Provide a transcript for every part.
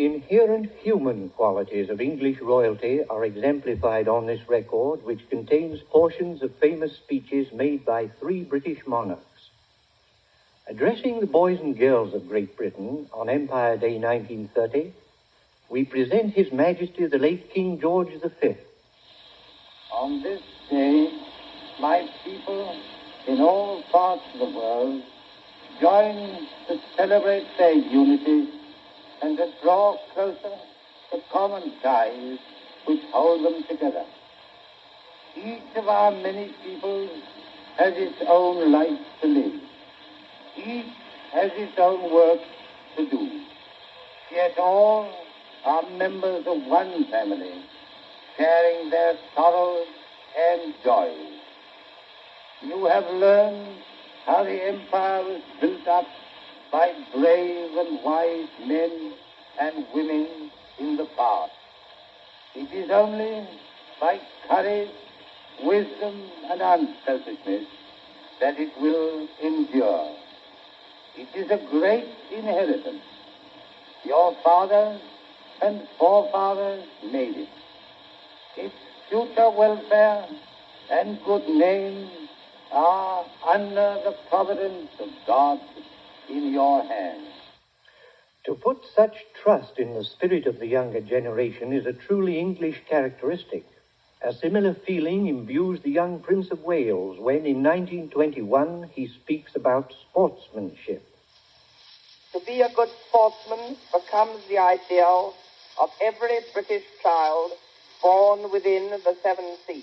Inherent human qualities of English royalty are exemplified on this record, which contains portions of famous speeches made by 3 British monarchs. Addressing the boys and girls of Great Britain on Empire Day 1930, we present His Majesty the late King George V. On this day, my people in all parts of the world join to celebrate their unity and to draw closer the common ties which hold them together. Each of our many peoples has its own life to live. Each has its own work to do. Yet all are members of one family, sharing their sorrows and joys. You have learned how the empire was built up by brave and wise men and women in the past. It is only by courage, wisdom, and unselfishness that it will endure. It is a great inheritance. Your fathers and forefathers made it. Its future welfare and good name are under the providence of God in your hands. To put such trust in the spirit of the younger generation is a truly English characteristic. A similar feeling imbues the young Prince of Wales when, in 1921, he speaks about sportsmanship. To be a good sportsman becomes the ideal of every British child born within the 7 seas,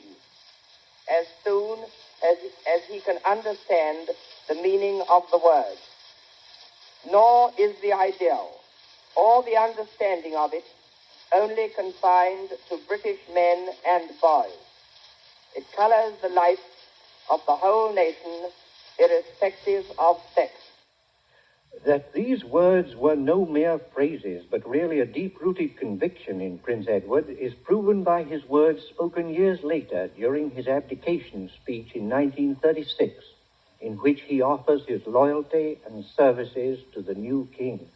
as soon as he can understand the meaning of the word. Nor is the ideal, or the understanding of it, only confined to British men and boys. It colors the life of the whole nation, irrespective of sex. That these words were no mere phrases, but really a deep-rooted conviction in Prince Edward is proven by his words spoken years later during his abdication speech in 1936, in which he offers his loyalty and services to the new king.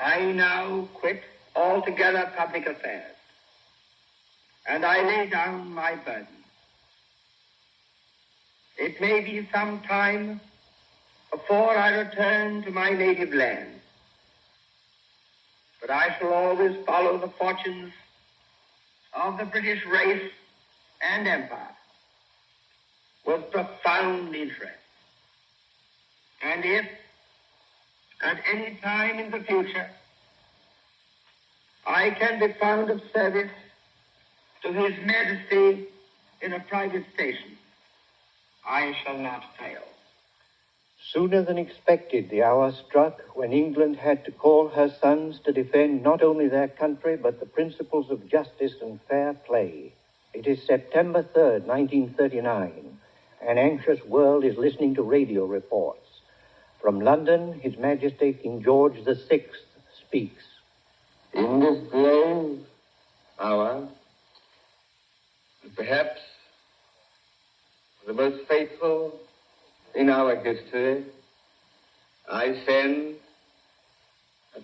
I now quit altogether public affairs, and I lay down my burden. It may be some time before I return to my native land, but I shall always follow the fortunes of the British race and empire with profound interest. And if, at any time in the future, I can be found of service to His Majesty in a private station, I shall not fail. Sooner than expected, the hour struck when England had to call her sons to defend not only their country, but the principles of justice and fair play. It is September 3rd, 1939. An anxious world is listening to radio reports. From London, His Majesty King George VI speaks. In this grave hour, perhaps the most faithful in our history, I send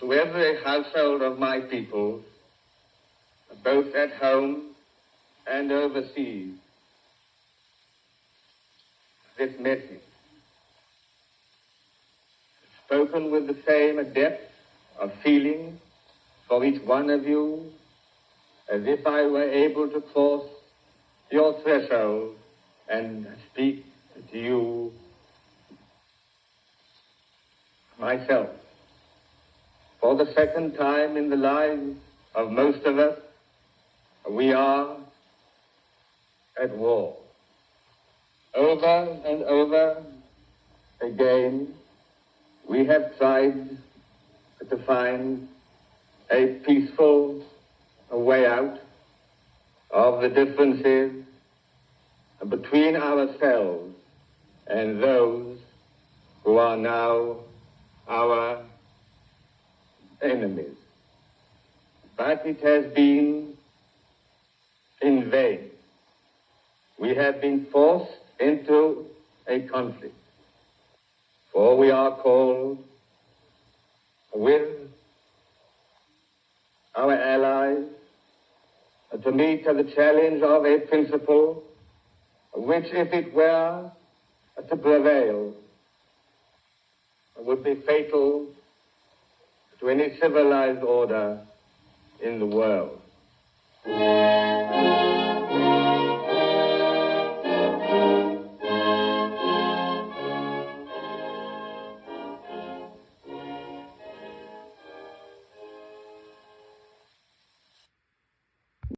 to every household of my people, both at home and overseas, this message, spoken with the same depth of feeling for each one of you as if I were able to cross your threshold and speak to you myself. For the second time in the lives of most of us, we are at war. Over and over again, we have tried to find a peaceful way out of the differences between ourselves and those who are now our enemies. But it has been in vain. We have been forced into a conflict, for we are called with our allies, to meet the challenge of a principle which, if it were to prevail, would be fatal to any civilized order in the world.